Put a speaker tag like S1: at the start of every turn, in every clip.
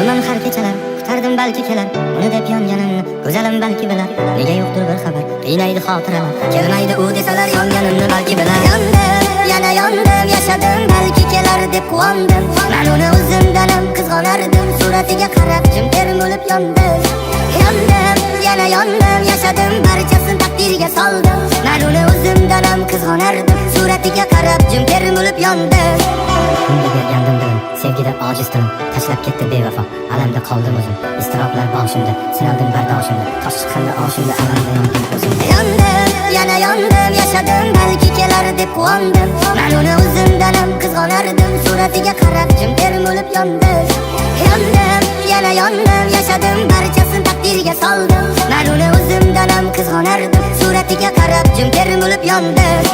S1: Umuman har kechalar kutardim balki kelar, uni deb yonganimni go'zalim balki bilar. Nega yo'qdir bir xabar, qiynaydi xotiralar, kelmaydi u desalar yonganimni balki bilar. Yondim, yana yondim, yashadim balki kelar deb quvondim. Men uni o'zimdan ham qizg'onardim, suratiga qarab jim termulib yondim. Yondim, yana yondim, yashadim, barchasini taqdirga soldim. Men uni o'zimdan ham qizg'onardim, suratiga qarab jim termulib yondim. Unga bergandim dilim, sevgida ojiz tilim, tashlab ketdi bevafo, alamda qoldim o'zim. Iztiroblar boshimda, sinaldim bardoshimda, tosh chiqqanda oshimda, alamda yondim o'zim. Yondim, yana yondim, yashadim, balki kelar deb quvondim. Men uni o'zimdan ham qizg'onardim, suratiga qarab jim termulib yondim. Yondim, yana yondim, yashadim, barchasini taqdirga soldim. Men uni o'zimdan ham qizg'onardim, suratiga qarab jim termulib yondim.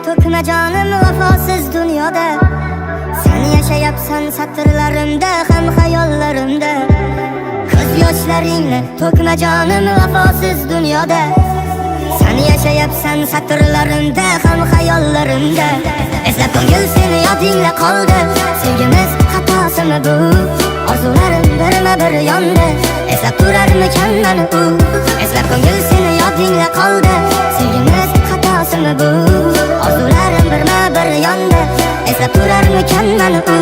S1: To'kma jonim vafosiz dunyoda, sen yashayapsan satrlarimda ham xayollarimda. Ko'z yoshlaringni to'kma jonim vafosiz dunyoda, sen yashayapsan satrlarimda ham xayollarimda. Eslab ko'ngil seni yodingda qoldi, sevgimiz xatosimi bu? Orzularim birma-bir yondi, eslab turarmikan meni u? Eslab ko'ngil seni yodingda qoldi, sevgimiz xatosimi bu? Orzularim birma-bir yondi, eslab turarmikan meni u?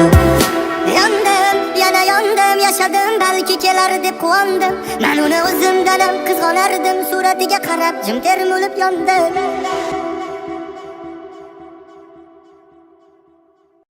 S1: Yondim, yana yondim, yashadim, balki kelar deb quvondim. Men uni o'zimdan ham qizg'onardim, suratiga qarab jim termulib yondim.